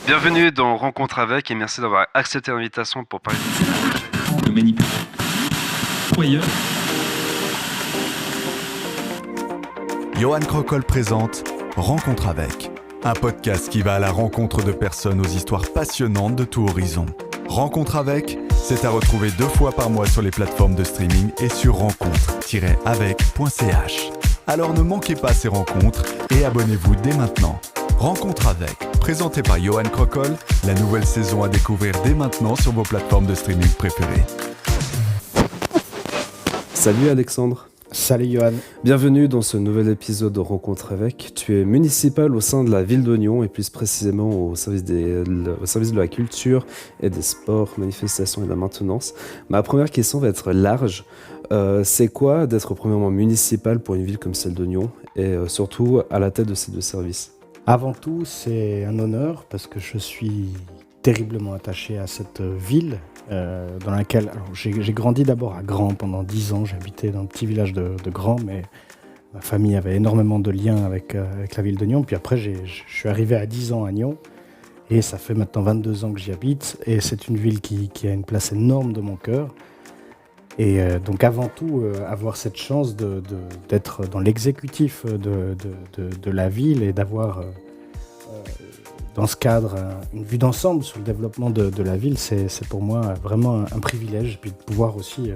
Bienvenue dans Rencontre avec et merci d'avoir accepté l'invitation pour parler Le manipulateur. Johan Crocol présente Rencontre avec, un podcast qui va à la rencontre de personnes aux histoires passionnantes de tout horizon. Rencontre avec, c'est à retrouver 2 fois par mois sur les plateformes de streaming et sur rencontre-avec.ch. Alors ne manquez pas ces rencontres et abonnez-vous dès maintenant. Rencontre avec, présenté par Johan Crocol, la nouvelle saison à découvrir dès maintenant sur vos plateformes de streaming préférées. Salut Alexandre. Salut Johan. Bienvenue dans ce nouvel épisode de Rencontre avec. Tu es municipal au sein de la ville d'Oignon et plus précisément au service de la culture et des sports, manifestations et de la maintenance. Ma première question va être large. C'est quoi d'être premièrement municipal pour une ville comme celle d'Oignon et surtout à la tête de ces 2 services ? Avant tout, c'est un honneur parce que je suis terriblement attaché à cette ville dans laquelle j'ai grandi d'abord à Grand pendant 10 ans. J'habitais dans un petit village de Grand, mais ma famille avait énormément de liens avec la ville de Nyon. Puis après, je suis arrivé à 10 ans à Nyon et ça fait maintenant 22 ans que j'y habite. Et c'est une ville qui a une place énorme de mon cœur. Et donc avant tout, avoir cette chance d'être dans l'exécutif de la ville et d'avoir dans ce cadre une vue d'ensemble sur le développement de la ville, c'est pour moi vraiment un privilège. Et puis de pouvoir aussi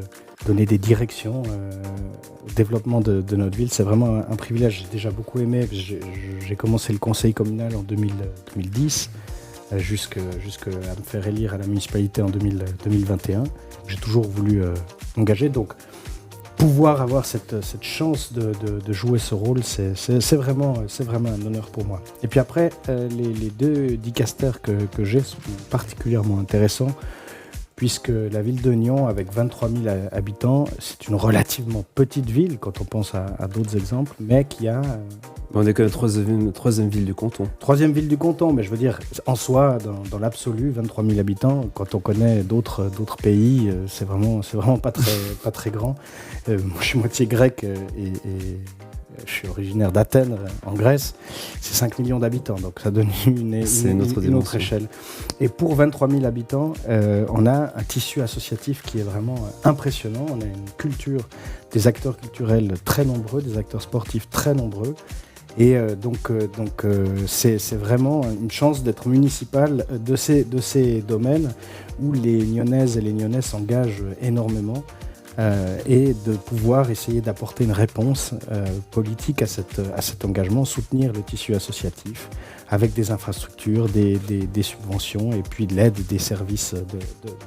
donner des directions au développement de notre ville, c'est vraiment un privilège. J'ai déjà beaucoup aimé, j'ai commencé le conseil communal en 2010, jusqu'à me faire élire à la municipalité en 2021. J'ai toujours voulu m'engager, donc pouvoir avoir cette chance de jouer ce rôle, c'est vraiment un honneur pour moi. Et puis après, les 2 dicastères que j'ai sont particulièrement intéressants, puisque la ville de Nyon, avec 23 000 habitants, c'est une relativement petite ville quand on pense à d'autres exemples, mais qui a... On est quand même troisième ville du canton. 3e ville du canton, mais je veux dire, en soi, dans l'absolu, 23 000 habitants, quand on connaît d'autres pays, c'est vraiment pas très grand. Moi, je suis moitié grec et je suis originaire d'Athènes, en Grèce. C'est 5 millions d'habitants, donc ça donne une autre échelle. Et pour 23 000 habitants, on a un tissu associatif qui est vraiment impressionnant. On a une culture, des acteurs culturels très nombreux, des acteurs sportifs très nombreux. Et donc c'est vraiment une chance d'être municipal de ces domaines où les Nyonnaises et les Nyonnais s'engagent énormément et de pouvoir essayer d'apporter une réponse politique à cet engagement, soutenir le tissu associatif avec des infrastructures, des subventions et puis de l'aide des services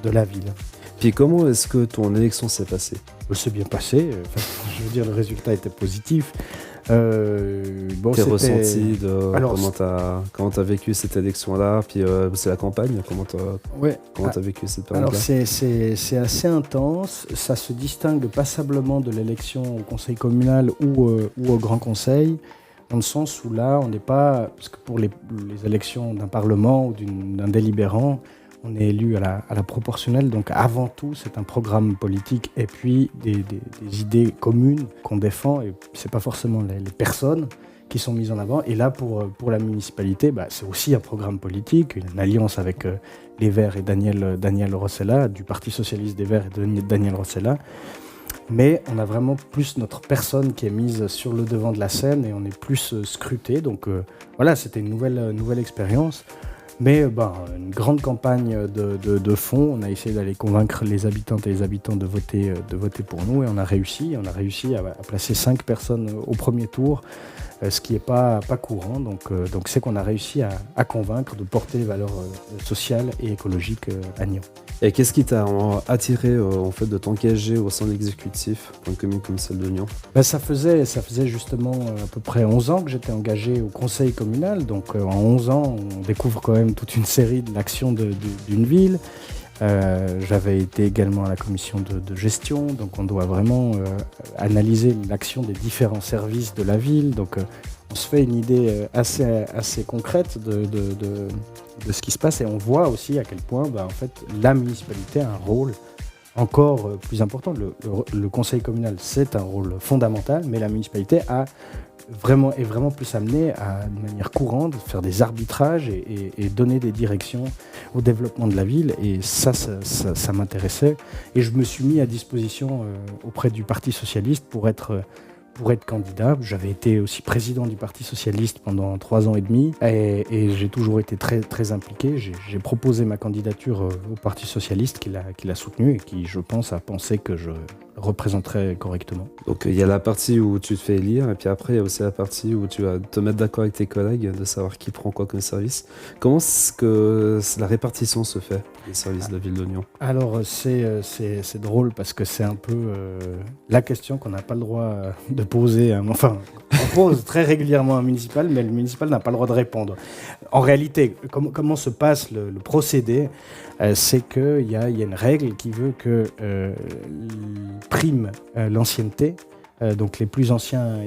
de la ville. Puis comment est-ce que ton élection s'est passée ? Elle s'est bien passée, je veux dire le résultat était positif. Tes ressentis comment t'as vécu cette élection-là, puis c'est la campagne, comment t'as vécu cette période-là ? Alors c'est assez intense, ça se distingue passablement de l'élection au conseil communal ou au grand conseil, dans le sens où là on n'est pas, parce que pour les élections d'un parlement ou d'un délibérant, on est élu à la proportionnelle, donc avant tout c'est un programme politique et puis des idées communes qu'on défend, et c'est pas forcément les personnes qui sont mises en avant. Et là pour la municipalité, c'est aussi un programme politique, une alliance avec les Verts et Daniel Rossella, du Parti Socialiste des Verts et de Daniel Rossella. Mais on a vraiment plus notre personne qui est mise sur le devant de la scène et on est plus scruté. Donc voilà, c'était une nouvelle expérience. Mais une grande campagne de fond, on a essayé d'aller convaincre les habitantes et les habitants de voter pour nous et on a réussi à placer 5 personnes au premier tour, ce qui n'est pas courant. Donc c'est qu'on a réussi à convaincre de porter les valeurs sociales et écologiques à Nyon. Et qu'est-ce qui t'a attiré en fait de t'engager au sein de l'exécutif pour une commune comme celle de Nyon ? Ça faisait justement à peu près 11 ans que j'étais engagé au conseil communal. Donc en 11 ans, on découvre quand même toute une série de l'action d'une ville. J'avais été également à la commission de gestion, donc on doit vraiment analyser l'action des différents services de la ville. Donc on se fait une idée assez concrète de ce qui se passe et on voit aussi à quel point en fait, la municipalité a un rôle encore plus important. Le conseil communal, c'est un rôle fondamental, mais la municipalité est vraiment plus amenée à, de manière courante, faire des arbitrages et donner des directions au développement de la ville. Et ça m'intéressait. Et je me suis mis à disposition auprès du Parti socialiste pour être candidat. J'avais été aussi président du Parti socialiste pendant 3 ans et demi et j'ai toujours été très, très impliqué. J'ai proposé ma candidature au Parti socialiste qui l'a soutenu et qui, je pense, a pensé que je représenterais correctement. Donc il y a la partie où tu te fais élire et puis après il y a aussi la partie où tu vas te mettre d'accord avec tes collègues de savoir qui prend quoi comme service. Comment est-ce que la répartition se fait des services de la ville d'Oignon ? Alors c'est drôle parce que c'est un peu la question qu'on n'a pas le droit de poser. Enfin, on pose très régulièrement à un municipal, mais le municipal n'a pas le droit de répondre. En réalité, comment se passe le procédé ? C'est qu'il y a une règle qui veut que prime l'ancienneté. Donc les plus anciens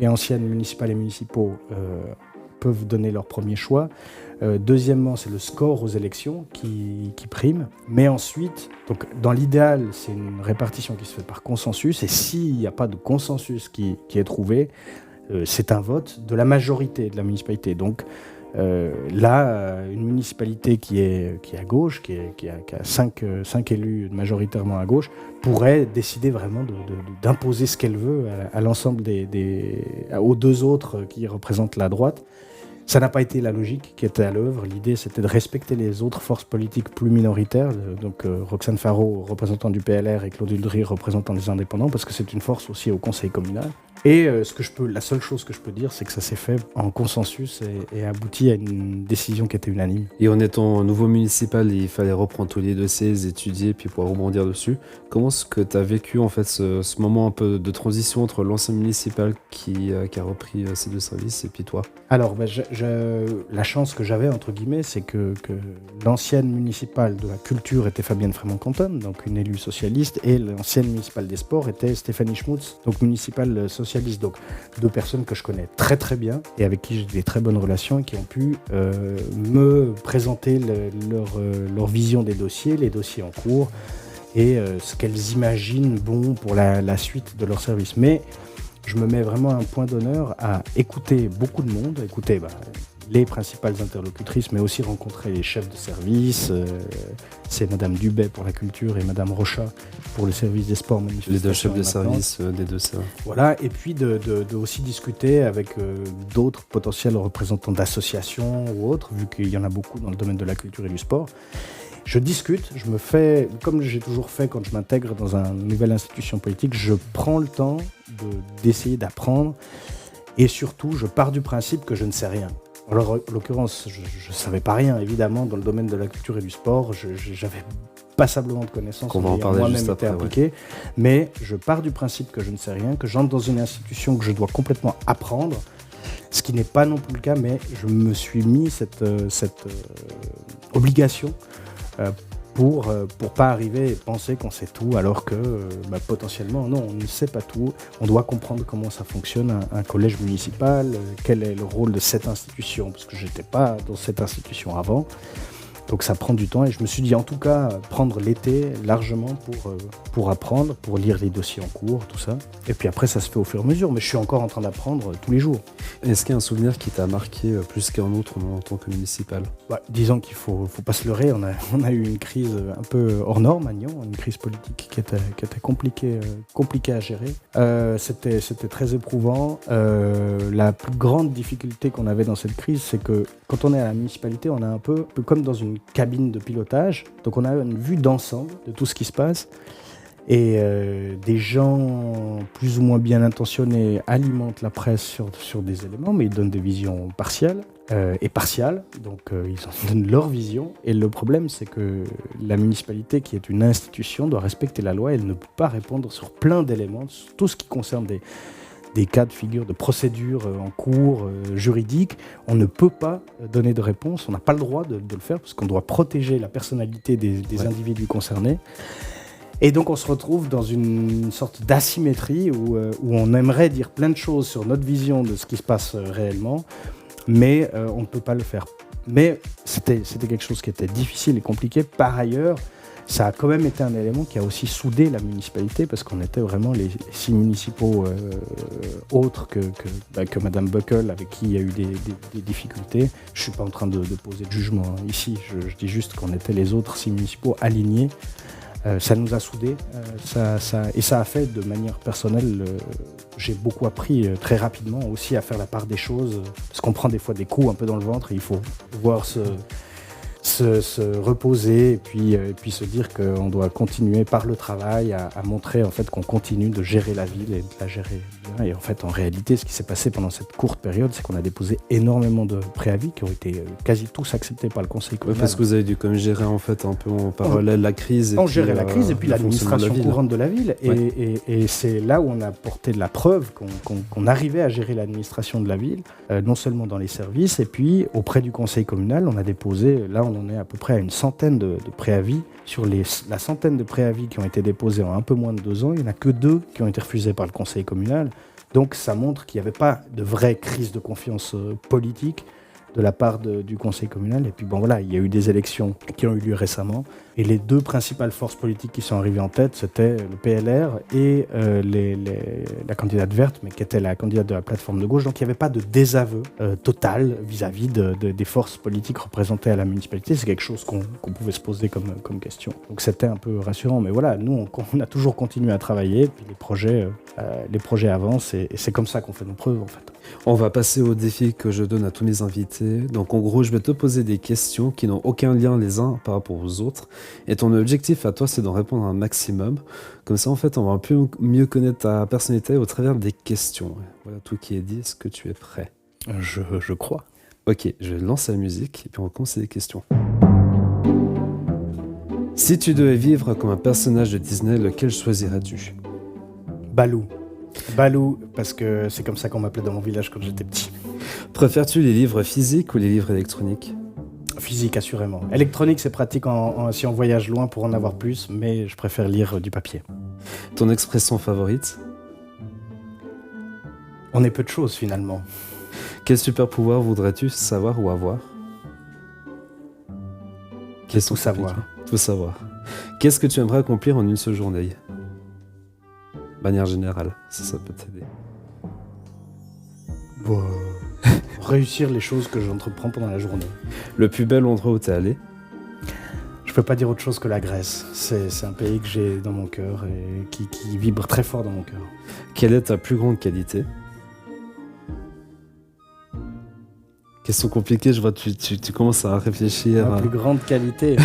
et anciennes municipales et municipaux peuvent donner leur premier choix. Deuxièmement, c'est le score aux élections qui prime. Mais ensuite, donc dans l'idéal, c'est une répartition qui se fait par consensus. Et s'il n'y a pas de consensus qui est trouvé, c'est un vote de la majorité de la municipalité. Donc là, une municipalité qui est à gauche, qui a 5 élus majoritairement à gauche, pourrait décider vraiment d'imposer ce qu'elle veut à l'ensemble aux 2 autres qui représentent la droite. Ça n'a pas été la logique qui était à l'œuvre. L'idée, c'était de respecter les autres forces politiques plus minoritaires, donc Roxane Faro, représentant du PLR, et Claude Uldry, représentant des Indépendants, parce que c'est une force aussi au conseil communal. Et la seule chose que je peux dire, c'est que ça s'est fait en consensus et abouti à une décision qui était unanime. Et en étant nouveau municipal, il fallait reprendre tous les dossiers, les étudier, puis pouvoir rebondir dessus. Comment est-ce que tu as vécu en fait ce moment un peu de transition entre l'ancien municipal qui a repris ces 2 services et puis toi ? Alors, la chance que j'avais, entre guillemets, c'est que l'ancienne municipale de la culture était Fabienne Frémont-Canton, donc une élue socialiste, et l'ancienne municipale des sports était Stéphanie Schmutz, donc municipale socialiste. Donc 2 personnes que je connais très très bien et avec qui j'ai des très bonnes relations et qui ont pu me présenter leur vision des dossiers, les dossiers en cours et ce qu'elles imaginent bon pour la suite de leur service. Mais je me mets vraiment un point d'honneur à écouter beaucoup de monde, écouter les principales interlocutrices, mais aussi rencontrer les chefs de service. C'est Madame Dubay pour la culture et Madame Rochat pour le service des sports, manifestations. Les 2 chefs de service des 2 ça. Voilà, et puis de aussi discuter avec d'autres potentiels représentants d'associations ou autres, vu qu'il y en a beaucoup dans le domaine de la culture et du sport. Je discute, je me fais, comme j'ai toujours fait quand je m'intègre dans une nouvelle institution politique, je prends le temps d'essayer d'apprendre et surtout, je pars du principe que je ne sais rien. Alors, en l'occurrence, je ne savais pas rien, évidemment, dans le domaine de la culture et du sport. J'avais passablement de connaissances, moi-même été impliqué. Ouais. Mais je pars du principe que je ne sais rien, que j'entre dans une institution que je dois complètement apprendre, ce qui n'est pas non plus le cas, mais je me suis mis cette obligation pour pas arriver et penser qu'on sait tout, alors que potentiellement, non, on ne sait pas tout. On doit comprendre comment ça fonctionne, un collège municipal, quel est le rôle de cette institution, parce que je n'étais pas dans cette institution avant. Donc ça prend du temps et je me suis dit en tout cas prendre l'été largement pour apprendre, pour lire les dossiers en cours, tout ça. Et puis après ça se fait au fur et à mesure, mais je suis encore en train d'apprendre tous les jours. Est-ce qu'il y a un souvenir qui t'a marqué plus qu'un autre en tant que municipal ? Disons qu'il faut pas se leurrer, on a eu une crise un peu hors norme à Nyon, une crise politique qui était compliquée à gérer. C'était très éprouvant. La plus grande difficulté qu'on avait dans cette crise, c'est que quand on est à la municipalité, on est un peu comme dans une cabine de pilotage, donc on a une vue d'ensemble de tout ce qui se passe et des gens plus ou moins bien intentionnés alimentent la presse sur des éléments, mais ils donnent des visions partielles et partiales, donc ils en donnent leur vision et le problème c'est que la municipalité qui est une institution doit respecter la loi, elle ne peut pas répondre sur plein d'éléments, sur tout ce qui concerne des cas de figure, de procédures en cours, juridiques. On ne peut pas donner de réponse, on n'a pas le droit de le faire parce qu'on doit protéger la personnalité des individus concernés. Et donc on se retrouve dans une sorte d'asymétrie où on aimerait dire plein de choses sur notre vision de ce qui se passe réellement, mais on ne peut pas le faire. Mais c'était quelque chose qui était difficile et compliqué. Par ailleurs, Ça a quand même été un élément qui a aussi soudé la municipalité parce qu'on était vraiment les 6 municipaux autres que Madame Buckle avec qui il y a eu des difficultés. Je ne suis pas en train de poser de jugement ici, je dis juste qu'on était les autres 6 municipaux alignés. Ça nous a soudés et ça a fait de manière personnelle, j'ai beaucoup appris très rapidement aussi à faire la part des choses parce qu'on prend des fois des coups un peu dans le ventre et il faut pouvoir se reposer et puis se dire qu'on doit continuer par le travail à montrer en fait qu'on continue de gérer la ville et de la gérer bien. Et en fait, en réalité, ce qui s'est passé pendant cette courte période, c'est qu'on a déposé énormément de préavis qui ont été quasi tous acceptés par le conseil communal. Parce que vous avez dû comme gérer en fait un peu en parallèle la crise. On gérait la crise et puis l'administration courante de la ville. Et c'est là où on a porté de la preuve qu'on arrivait à gérer l'administration de la ville, non seulement dans les services, et puis auprès du conseil communal, on a déposé, là on en est à peu près à une centaine de préavis. Sur la centaine de préavis qui ont été déposés en un peu moins de 2 ans, il n'y en a que 2 qui ont été refusés par le conseil communal. Donc ça montre qu'il n'y avait pas de vraie crise de confiance politique de la part du conseil communal. Et puis bon voilà, il y a eu des élections qui ont eu lieu récemment. Et les 2 principales forces politiques qui sont arrivées en tête, c'était le PLR et la candidate verte, mais qui était la candidate de la plateforme de gauche. Donc il n'y avait pas de désaveu total vis-à-vis des forces politiques représentées à la municipalité. C'est quelque chose qu'on pouvait se poser comme question. Donc c'était un peu rassurant. Mais voilà, nous, on a toujours continué à travailler. Puis les projets avancent et c'est comme ça qu'on fait nos preuves en fait. On va passer au défi que je donne à tous mes invités. Donc en gros, je vais te poser des questions qui n'ont aucun lien les uns par rapport aux autres. Et ton objectif à toi, c'est d'en répondre un maximum. Comme ça, en fait, on va un peu mieux connaître ta personnalité au travers des questions. Voilà tout qui est dit. Est-ce que tu es prêt ? Je crois. Ok, je lance la musique et puis on va commencer les questions. Si tu devais vivre comme un personnage de Disney, lequel choisirais-tu ? Balou. Balou, parce que c'est comme ça qu'on m'appelait dans mon village quand j'étais petit. Préfères-tu les livres physiques ou les livres électroniques ? Physique, assurément. Électronique, c'est pratique si on voyage loin pour en avoir plus, mais je préfère lire du papier. Ton expression favorite ? On est peu de choses, finalement. Quel super pouvoir voudrais-tu savoir ou avoir ? Tout savoir. Tout savoir. Qu'est-ce que tu aimerais accomplir en une seule journée ? De manière générale, si ça peut t'aider. Bon, réussir les choses que j'entreprends pendant la journée. Le plus bel endroit où t'es allé ? Je peux pas dire autre chose que la Grèce. C'est un pays que j'ai dans mon cœur et qui vibre très fort dans mon cœur. Quelle est ta plus grande qualité ? Question compliquée, je vois tu commences à réfléchir. Ma plus grande qualité.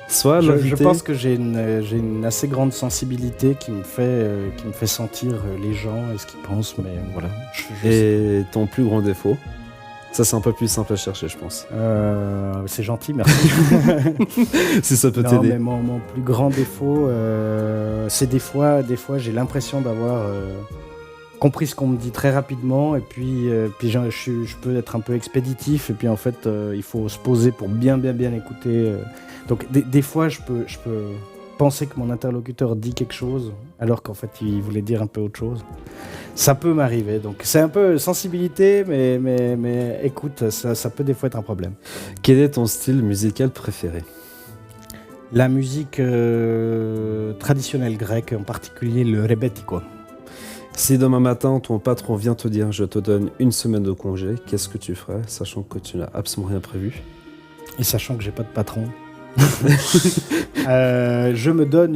Soit je pense que j'ai une assez grande sensibilité qui me fait sentir les gens et ce qu'ils pensent, mais voilà. Et ton plus grand défaut ? Ça, c'est un peu plus simple à chercher, je pense. C'est gentil, merci. Si ça peut t'aider. Mais mon plus grand défaut, c'est des fois j'ai l'impression d'avoir compris ce qu'on me dit très rapidement et puis je peux être un peu expéditif et puis en fait il faut se poser pour bien écouter. Donc des fois je peux penser que mon interlocuteur dit quelque chose alors qu'en fait il voulait dire un peu autre chose. Ça peut m'arriver, donc c'est un peu sensibilité, mais écoute, ça peut des fois être un problème. Quel est ton style musical préféré ? La musique traditionnelle grecque, en particulier le rebetiko. Si demain matin ton patron vient te dire je te donne 1 semaine de congé, qu'est-ce que tu ferais, sachant que tu n'as absolument rien prévu ? Et sachant que j'ai pas de patron. Il me donne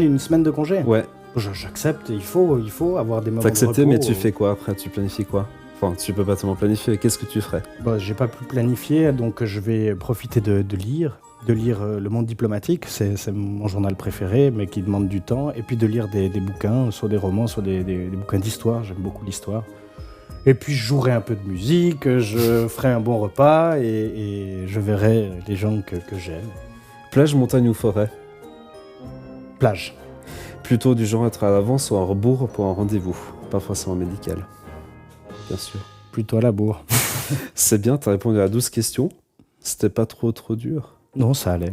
une semaine de congé. Ouais. J'accepte, il faut avoir des moments T'as accepté, de repos. mais tu fais quoi après ? Tu planifies quoi ? Enfin, tu peux pas tellement planifier, qu'est-ce que tu ferais ? J'ai pas pu planifier, donc je vais profiter de lire Le Monde diplomatique, c'est mon journal préféré, mais qui demande du temps, et puis de lire des bouquins, soit des romans, soit des bouquins d'histoire, j'aime beaucoup l'histoire. Et puis je jouerai un peu de musique, je ferai un bon repas, et je verrai les gens que j'aime. Plage, montagne ou forêt ? Plage. Plutôt du genre être à l'avance ou à rebours pour un rendez-vous, pas forcément médical. Bien sûr. Plutôt à la bourre. C'est bien, t'as répondu à 12 questions. C'était pas trop dur. Non, ça allait.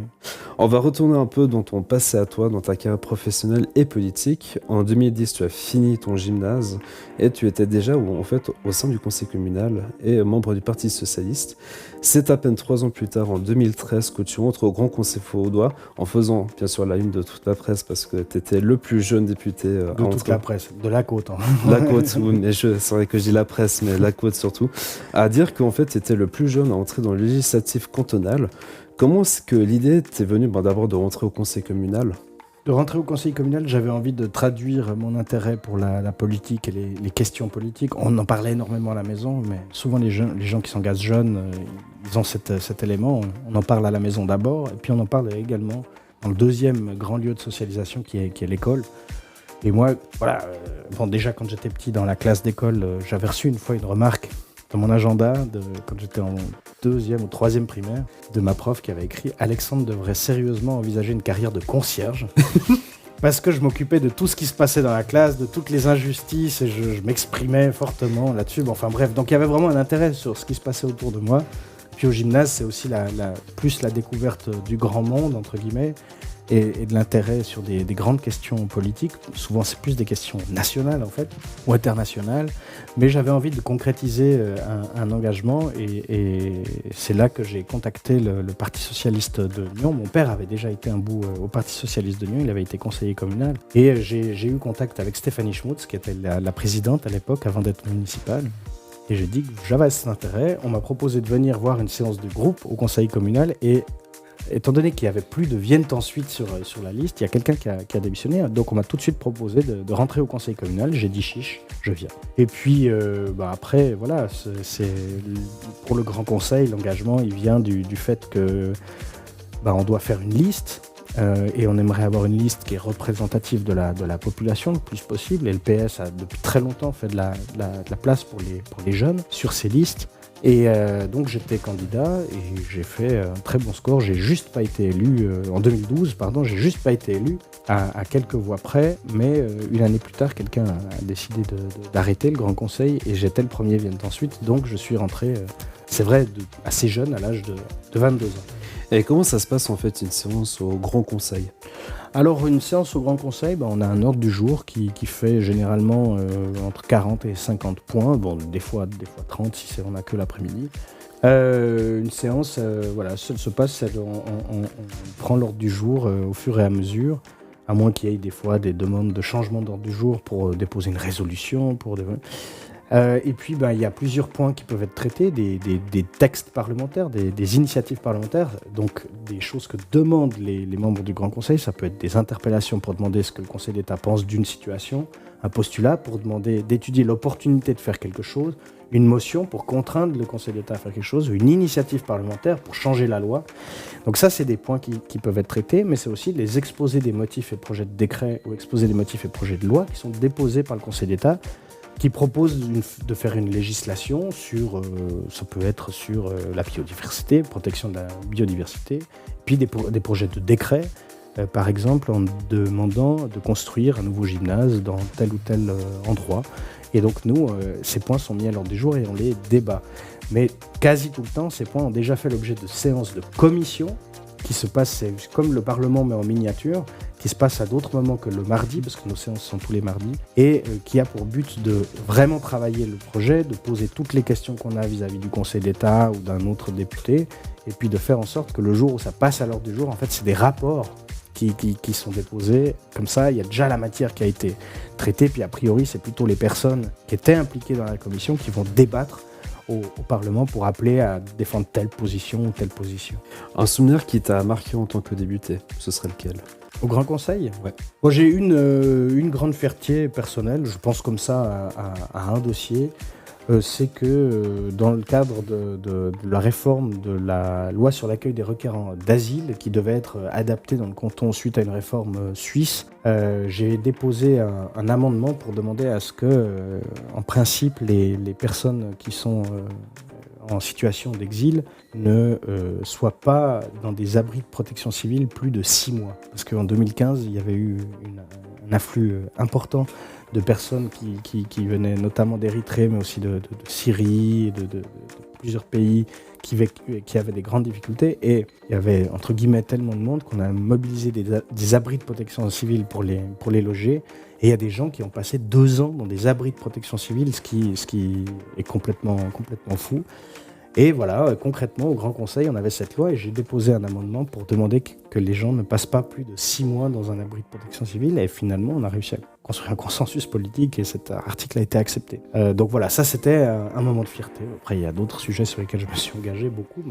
On va retourner un peu dans ton passé à toi, dans ta carrière professionnelle et politique. En 2010, tu as fini ton gymnase et tu étais déjà au sein du conseil communal et membre du Parti socialiste. C'est à peine 3 ans plus tard, en 2013, que tu entres au Grand Conseil vaudois en faisant bien sûr la une de toute la presse parce que tu étais le plus jeune député De à toute entrer. la presse, de la côte. Hein. La côte, oui, mais c'est vrai que je dis la presse, mais la côte surtout, à dire qu'en fait, tu étais le plus jeune à entrer dans le législatif cantonal. Comment est-ce que l'idée t'est venue d'abord de rentrer au conseil communal? De rentrer au conseil communal, j'avais envie de traduire mon intérêt pour la politique et les questions politiques. On en parlait énormément à la maison, mais souvent les gens qui s'engagent jeunes, ils ont cet élément. On en parle à la maison d'abord, et puis on en parle également dans le deuxième grand lieu de socialisation qui est l'école. Et moi, voilà, déjà quand j'étais petit dans la classe d'école, j'avais reçu une fois une remarque dans mon agenda, quand j'étais en 2e ou 3e primaire, de ma prof qui avait écrit « Alexandre devrait sérieusement envisager une carrière de concierge ». Parce que je m'occupais de tout ce qui se passait dans la classe, de toutes les injustices, et je m'exprimais fortement là-dessus. Bon, enfin bref, donc il y avait vraiment un intérêt sur ce qui se passait autour de moi. Puis au gymnase, c'est aussi plus la découverte du grand monde, entre guillemets, et de l'intérêt sur des grandes questions politiques. Souvent, c'est plus des questions nationales, en fait, ou internationales. Mais j'avais envie de concrétiser un engagement, et c'est là que j'ai contacté le Parti socialiste de Nyon. Mon père avait déjà été un bout au Parti socialiste de Nyon, il avait été conseiller communal. Et j'ai eu contact avec Stéphanie Schmutz, qui était la présidente à l'époque, avant d'être municipale. Et j'ai dit que j'avais cet intérêt. On m'a proposé de venir voir une séance de groupe au conseil communal, et étant donné qu'il n'y avait plus de viennent ensuite sur la liste, il y a quelqu'un qui a démissionné, donc on m'a tout de suite proposé de rentrer au conseil communal. J'ai dit chiche, je viens. Et puis après, voilà, c'est pour le grand conseil, l'engagement, il vient du fait que on doit faire une liste, et on aimerait avoir une liste qui est représentative de la population le plus possible. Et le PS a depuis très longtemps fait de la place pour les jeunes sur ces listes. Et donc j'étais candidat et j'ai fait un très bon score. J'ai juste pas été élu en 2012, j'ai juste pas été élu à quelques voix près, mais une année plus tard, quelqu'un a décidé d'arrêter le Grand Conseil et j'étais le premier vient ensuite. Donc je suis rentré, c'est vrai, assez jeune, à l'âge de 22 ans. Et comment ça se passe en fait une séance au Grand Conseil? Alors une séance au Grand Conseil, on a un ordre du jour qui fait généralement entre 40 et 50 points, des fois 30 si on n'a que l'après-midi. Une séance, elle se passe, on prend l'ordre du jour au fur et à mesure, à moins qu'il y ait des fois des demandes de changement d'ordre du jour pour déposer une résolution, et puis il y a plusieurs points qui peuvent être traités, des textes parlementaires, des initiatives parlementaires, donc des choses que demandent les membres du Grand Conseil. Ça peut être des interpellations pour demander ce que le Conseil d'État pense d'une situation, un postulat pour demander d'étudier l'opportunité de faire quelque chose, une motion pour contraindre le Conseil d'État à faire quelque chose, une initiative parlementaire pour changer la loi. Donc ça, c'est des points qui peuvent être traités, mais c'est aussi les exposés des motifs et projets de décret ou exposés des motifs et projets de loi qui sont déposés par le Conseil d'État, qui propose de faire une législation sur, ça peut être sur la biodiversité, protection de la biodiversité, puis des projets de décret, par exemple en demandant de construire un nouveau gymnase dans tel ou tel endroit. Et donc nous, ces points sont mis à l'ordre du jour et on les débat. Mais quasi tout le temps, ces points ont déjà fait l'objet de séances de commission qui se passent, c'est comme le Parlement mais en miniature, qui se passe à d'autres moments que le mardi, parce que nos séances sont tous les mardis, et qui a pour but de vraiment travailler le projet, de poser toutes les questions qu'on a vis-à-vis du Conseil d'État ou d'un autre député, et puis de faire en sorte que le jour où ça passe à l'ordre du jour, en fait, c'est des rapports qui sont déposés. Comme ça, il y a déjà la matière qui a été traitée, puis a priori, c'est plutôt les personnes qui étaient impliquées dans la commission qui vont débattre au Parlement pour appeler à défendre telle position ou telle position. Un souvenir qui t'a marqué en tant que député, ce serait lequel? Au Grand Conseil ? Ouais. Moi, j'ai une grande fierté personnelle, je pense comme ça à un dossier, c'est que dans le cadre de la réforme de la loi sur l'accueil des requérants d'asile, qui devait être adaptée dans le canton suite à une réforme suisse, j'ai déposé un amendement pour demander à ce que, en principe, les personnes qui sont en situation d'exil ne soient pas dans des abris de protection civile plus de 6 mois. Parce qu'en 2015, il y avait eu un afflux important de personnes qui venaient notamment d'Érythrée, mais aussi de Syrie, de plusieurs pays qui avaient des grandes difficultés. Et il y avait, entre guillemets, tellement de monde qu'on a mobilisé des abris de protection civile pour les loger. Et il y a des gens qui ont passé 2 ans dans des abris de protection civile, ce qui est complètement fou. Et voilà, concrètement, au Grand Conseil, on avait cette loi et j'ai déposé un amendement pour demander que les gens ne passent pas plus de 6 mois dans un abri de protection civile. Et finalement, on a réussi à construire un consensus politique et cet article a été accepté. Donc voilà, ça c'était un moment de fierté. Après, il y a d'autres sujets sur lesquels je me suis engagé beaucoup,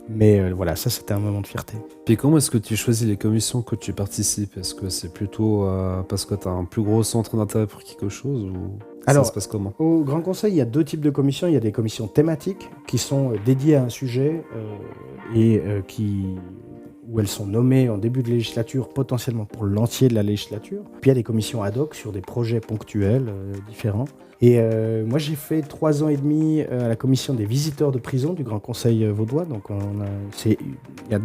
mais voilà, ça c'était un moment de fierté. Puis comment est-ce que tu choisis les commissions que tu participes? Est-ce que c'est plutôt parce que tu as un plus gros centre d'intérêt pour quelque chose ou Alors, ça se passe comment? Au Grand Conseil, il y a 2 types de commissions. Il y a des commissions thématiques qui sont dédiées à un sujet où elles sont nommées en début de législature, potentiellement pour l'entier de la législature. Puis il y a des commissions ad hoc sur des projets ponctuels différents. Et moi, j'ai fait 3 ans et demi à la commission des visiteurs de prison du Grand Conseil vaudois. Donc, il y a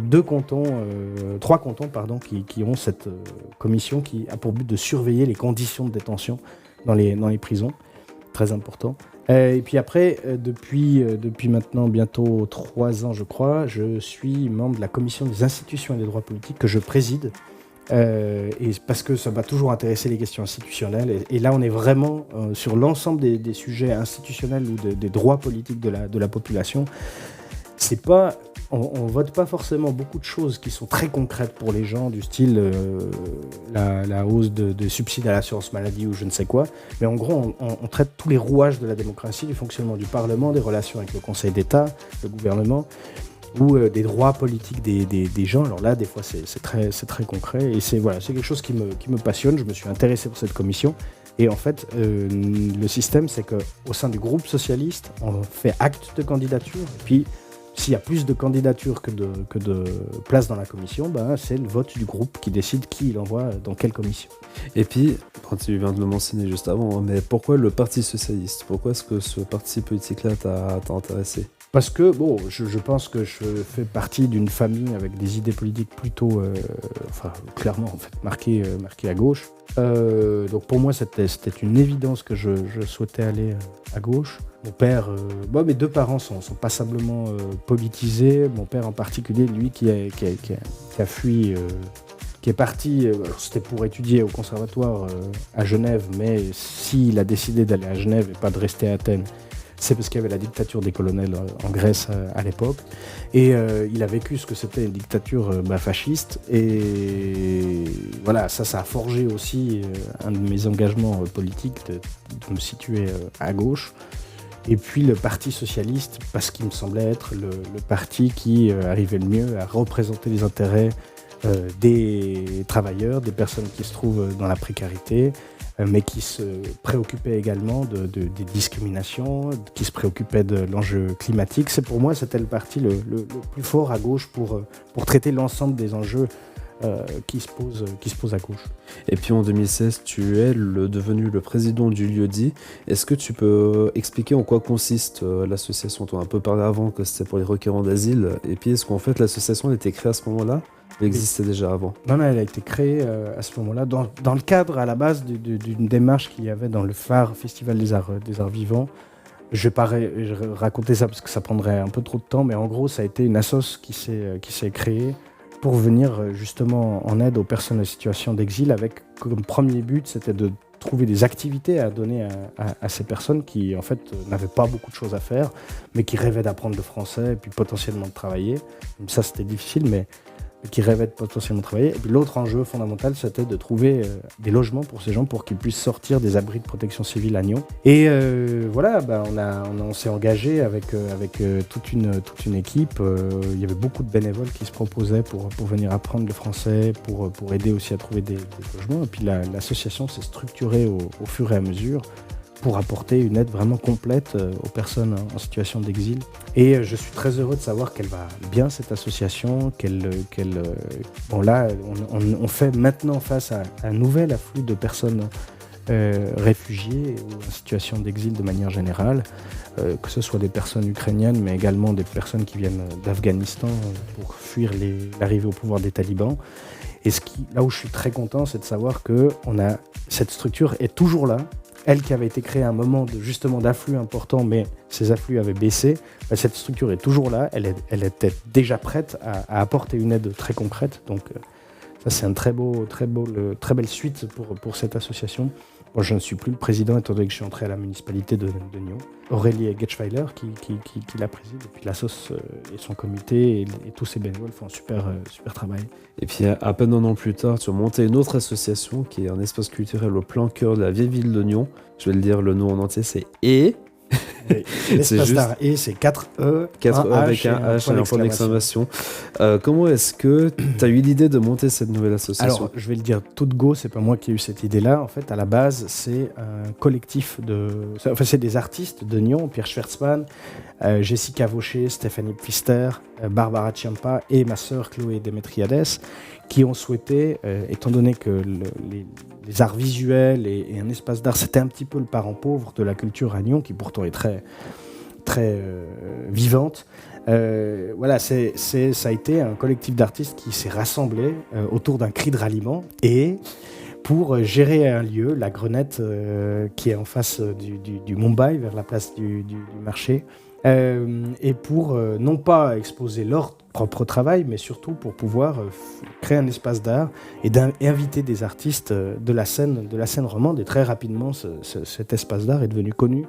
3 cantons qui ont cette commission qui a pour but de surveiller les conditions de détention dans les prisons. Très important. Et puis après, depuis maintenant bientôt 3 ans, je crois, je suis membre de la commission des institutions et des droits politiques que je préside. Et parce que ça m'a toujours intéressé les questions institutionnelles. Et là, on est vraiment sur l'ensemble des sujets institutionnels ou des droits politiques de la population. C'est pas, on vote pas forcément beaucoup de choses qui sont très concrètes pour les gens, du style la hausse de subsides à l'assurance maladie ou je ne sais quoi. Mais en gros, on traite tous les rouages de la démocratie, du fonctionnement du Parlement, des relations avec le Conseil d'État, le gouvernement, ou des droits politiques des gens. Alors là, des fois, c'est très concret. Et c'est quelque chose qui me passionne. Je me suis intéressé pour cette commission. Et en fait, le système, c'est qu'au sein du groupe socialiste, on fait acte de candidature. Et puis, s'il y a plus de candidatures que de places dans la commission, c'est le vote du groupe qui décide qui il envoie dans quelle commission. Et puis, tu viens de le mentionner juste avant, mais pourquoi le Parti Socialiste? Pourquoi est-ce que ce parti politique-là t'a intéressé? Parce que, je pense que je fais partie d'une famille avec des idées politiques plutôt, clairement, en fait, marquées à gauche. Donc pour moi, c'était une évidence que je souhaitais aller à gauche. Mon père, mes 2 parents sont passablement politisés. Mon père en particulier, lui, qui a fui, qui est parti, c'était pour étudier au conservatoire à Genève, mais s'il a décidé d'aller à Genève et pas de rester à Athènes, c'est parce qu'il y avait la dictature des colonels en Grèce à l'époque. Et il a vécu ce que c'était une dictature fasciste. Et voilà, ça a forgé aussi un de mes engagements politiques de me situer à gauche. Et puis le Parti Socialiste, parce qu'il me semblait être le parti qui arrivait le mieux à représenter les intérêts des travailleurs, des personnes qui se trouvent dans la précarité, mais qui se préoccupait également des discriminations, qui se préoccupait de l'enjeu climatique. Pour moi, c'était le parti le plus fort à gauche pour traiter l'ensemble des enjeux qui se posent à gauche. Et puis en 2016, tu es devenu le président du lieu-dit. Est-ce que tu peux expliquer en quoi consiste l'association? Tu en as un peu parlé avant que c'était pour les requérants d'asile. Et puis est-ce qu'en fait l'association elle a été créée à ce moment-là? Elle existait déjà avant? Non, elle a été créée à ce moment-là dans le cadre à la base d'une démarche qu'il y avait dans le phare Festival des Arts Vivants. Je vais raconter ça parce que ça prendrait un peu trop de temps, mais en gros ça a été une assoce qui s'est créée pour venir justement en aide aux personnes en situation d'exil, avec comme premier but, c'était de trouver des activités à donner à ces personnes qui, en fait, n'avaient pas beaucoup de choses à faire, mais qui rêvaient d'apprendre le français et puis potentiellement de travailler. Ça, c'était difficile, mais qui rêvaient de potentiellement travailler. Et puis l'autre enjeu fondamental, c'était de trouver des logements pour ces gens pour qu'ils puissent sortir des abris de protection civile à Nyon. Et on s'est engagé avec toute une équipe. Il y avait beaucoup de bénévoles qui se proposaient pour venir apprendre le français, pour aider aussi à trouver des logements. Et puis l'association s'est structurée au fur et à mesure pour apporter une aide vraiment complète aux personnes en situation d'exil. Et je suis très heureux de savoir qu'elle va bien, cette association, on fait maintenant face à un nouvel afflux de personnes réfugiés ou en situation d'exil de manière générale, que ce soit des personnes ukrainiennes, mais également des personnes qui viennent d'Afghanistan pour fuir l'arrivée au pouvoir des talibans. Et là où je suis très content, c'est de savoir que cette structure est toujours là, elle qui avait été créée à un moment justement d'afflux important, mais ces afflux avaient baissé, cette structure est toujours là, elle était déjà prête à apporter une aide très concrète. Donc ça c'est un très belle suite pour cette association. Moi, je ne suis plus le président étant donné que je suis entré à la municipalité de Nyon. Aurélie Getschweiler qui la préside, et puis l'assoce et son comité et tous ses bénévoles font un super travail. Et puis à peine un an plus tard, tu as monté une autre association qui est un espace culturel au plein cœur de la vieille ville de Nyon. Je vais le dire, le nom en entier c'est E. L'espace d'art et c'est 4 E, 4 E avec un H et un point d'exclamation. Comment est-ce que tu as eu l'idée de monter cette nouvelle association ? Alors, je vais le dire tout de go, c'est pas moi qui ai eu cette idée-là. En fait, à la base, c'est un collectif c'est des artistes de Nyon, Pierre Schwertzmann, Jessica Vaucher, Stéphanie Pfister, Barbara Ciampa et ma sœur Chloé Demetriades, qui ont souhaité, étant donné que les arts visuels et un espace d'art, c'était un petit peu le parent pauvre de la culture à Nyon, qui pourtant est très vivante. Voilà, ça a été un collectif d'artistes qui s'est rassemblé autour d'un cri de ralliement et pour gérer un lieu, la Grenette, qui est en face du Mumbai, vers la place du marché, et pour non pas exposer leur propre travail, mais surtout pour pouvoir créer un espace d'art et inviter des artistes de la scène romande. Et très rapidement, cet espace d'art est devenu connu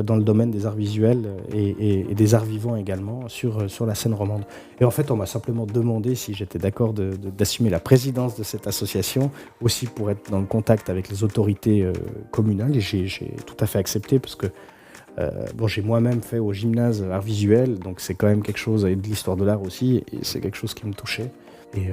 dans le domaine des arts visuels et des arts vivants également sur la scène romande. Et en fait, on m'a simplement demandé si j'étais d'accord d'assumer la présidence de cette association, aussi pour être dans le contact avec les autorités communales. Et j'ai tout à fait accepté parce que j'ai moi-même fait au gymnase art visuel, donc c'est quand même quelque chose, et de l'histoire de l'art aussi, et c'est quelque chose qui me touchait. Et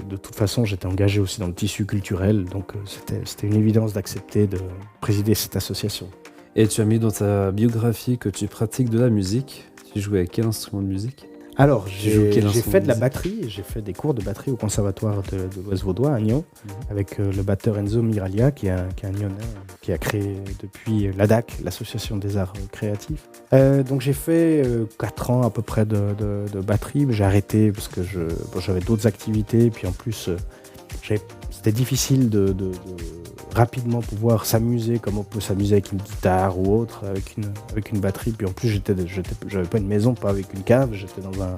de toute façon, j'étais engagé aussi dans le tissu culturel, donc c'était une évidence d'accepter de présider cette association. Et tu as mis dans ta biographie que tu pratiques de la musique. Tu jouais à quel instrument de musique ? Alors, j'ai fait de la batterie, j'ai fait des cours de batterie au conservatoire de l'Ouest Vaudois à Nyon, avec le batteur Enzo Miralia, qui est un Nyonnais, qui a créé depuis l'ADAC, l'Association des Arts Créatifs. Donc j'ai fait 4 ans à peu près de batterie, mais j'ai arrêté parce que j'avais d'autres activités, puis en plus, c'était difficile de rapidement pouvoir s'amuser comme on peut s'amuser avec une guitare ou autre, avec une batterie. Puis en plus, j'avais pas une maison, pas avec une cave, j'étais dans un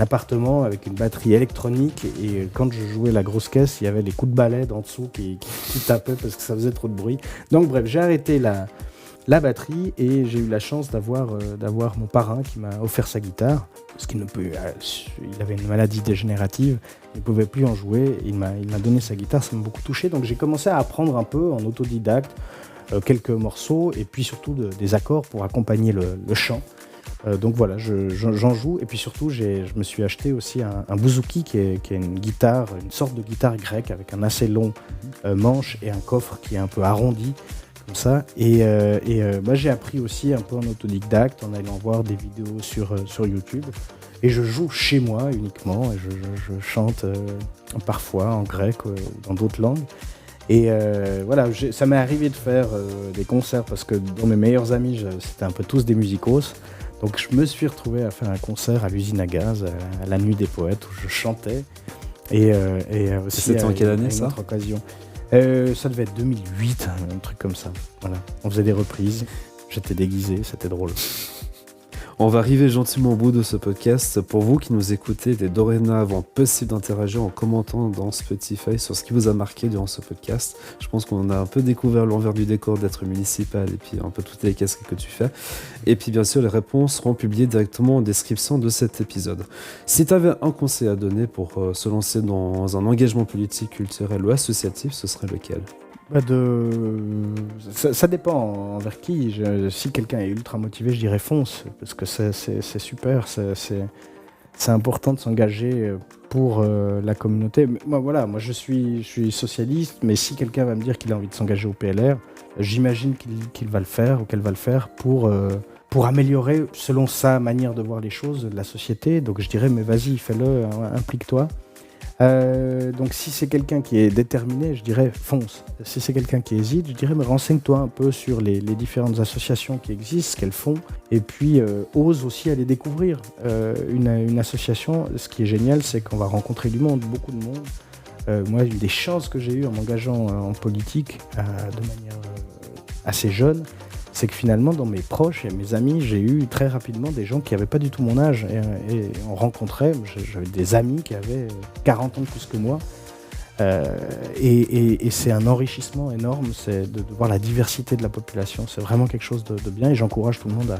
appartement avec une batterie électronique, et quand je jouais la grosse caisse, il y avait les coups de balai d'en dessous qui tapaient parce que ça faisait trop de bruit. Donc bref, j'ai arrêté la batterie et j'ai eu la chance d'avoir mon parrain qui m'a offert sa guitare, parce qu'il il avait une maladie dégénérative, il ne pouvait plus en jouer, il m'a donné sa guitare, ça m'a beaucoup touché, donc j'ai commencé à apprendre un peu en autodidacte quelques morceaux et puis surtout des accords pour accompagner le chant. Donc voilà, j'en joue, et puis surtout je me suis acheté aussi un bouzouki qui est une guitare, une sorte de guitare grecque avec un assez long manche et un coffre qui est un peu arrondi comme ça, et j'ai appris aussi un peu en autodidacte en allant voir des vidéos sur YouTube, et je joue chez moi uniquement, et je chante parfois en grec ou dans d'autres langues. Et voilà, ça m'est arrivé de faire des concerts parce que dans mes meilleurs amis, c'était un peu tous des musicos. Donc je me suis retrouvé à faire un concert à l'usine à gaz, à la Nuit des Poètes, où je chantais. Et aussi c'était en quelle année, ça ? Autre occasion. Ça devait être 2008, un truc comme ça. Voilà. On faisait des reprises, j'étais déguisé, c'était drôle. On va arriver gentiment au bout de ce podcast. Pour vous qui nous écoutez, il est dorénavant possible d'interagir en commentant dans Spotify sur ce qui vous a marqué durant ce podcast. Je pense qu'on a un peu découvert l'envers du décor d'être municipal et puis un peu toutes les casquettes que tu fais. Et puis bien sûr, les réponses seront publiées directement en description de cet épisode. Si tu avais un conseil à donner pour se lancer dans un engagement politique, culturel ou associatif, ce serait lequel ? Ça dépend envers qui. Si quelqu'un est ultra motivé, je dirais fonce, parce que c'est super, c'est important de s'engager pour la communauté. Moi je suis socialiste, mais si quelqu'un va me dire qu'il a envie de s'engager au PLR, j'imagine qu'il va le faire, ou qu'elle va le faire pour améliorer, selon sa manière de voir les choses, la société. Donc je dirais, mais vas-y, fais-le, implique-toi. Donc si c'est quelqu'un qui est déterminé, je dirais fonce. Si c'est quelqu'un qui hésite, je dirais mais renseigne-toi un peu sur les différentes associations qui existent, ce qu'elles font, et puis ose aussi aller découvrir une association. Ce qui est génial, c'est qu'on va rencontrer du monde, beaucoup de monde. Moi, une des chances que j'ai eues en m'engageant en politique de manière assez jeune, c'est que finalement, dans mes proches et mes amis, j'ai eu très rapidement des gens qui n'avaient pas du tout mon âge. Et on rencontrait, j'avais des amis qui avaient 40 ans de plus que moi. Et c'est un enrichissement énorme, c'est de voir la diversité de la population. C'est vraiment quelque chose de bien et j'encourage tout le monde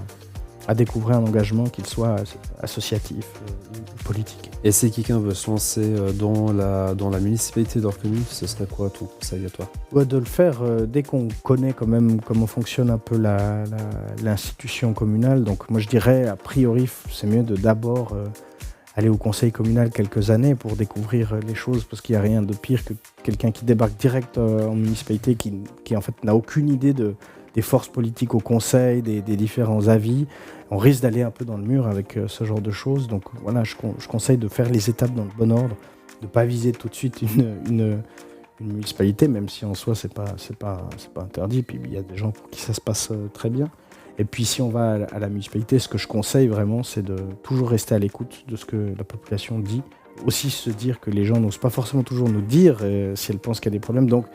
à découvrir un engagement, qu'il soit associatif ou politique. Et si quelqu'un veut se lancer dans la municipalité de leur commune, ce serait quoi ton conseil à toi? De le faire dès qu'on connaît quand même comment fonctionne un peu l'institution communale. Donc moi je dirais, a priori, c'est mieux de d'abord aller au conseil communal quelques années pour découvrir les choses, parce qu'il n'y a rien de pire que quelqu'un qui débarque direct en municipalité, qui en fait n'a aucune idée des forces politiques au conseil, des différents avis. On risque d'aller un peu dans le mur avec ce genre de choses. Donc voilà, je conseille de faire les étapes dans le bon ordre, de ne pas viser tout de suite une municipalité, même si en soi c'est pas interdit. Puis il y a des gens pour qui ça se passe très bien. Et puis si on va à la municipalité, ce que je conseille vraiment, c'est de toujours rester à l'écoute de ce que la population dit. Aussi se dire que les gens n'osent pas forcément toujours nous dire si elles pensent qu'il y a des problèmes. Donc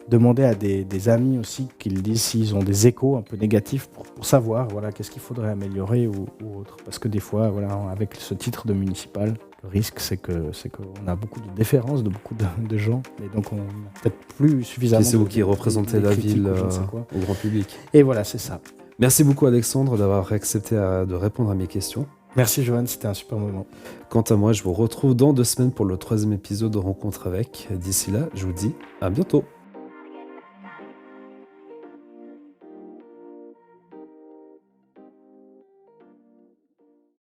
demander à des amis aussi qu'ils disent s'ils ont des échos un peu négatifs pour savoir qu'est-ce qu'il faudrait améliorer ou autre. Parce que des fois, avec ce titre de municipal, le risque c'est qu'on a beaucoup de déférences de beaucoup de gens, et donc on n'a peut-être plus suffisamment. Et c'est vous qui représentez la ville au grand public. Et voilà, c'est ça. Merci beaucoup Alexandre d'avoir accepté de répondre à mes questions. Merci Johan, c'était un super moment. Quant à moi, je vous retrouve dans 2 semaines pour le 3e épisode de Rencontre avec. D'ici là, je vous dis à bientôt.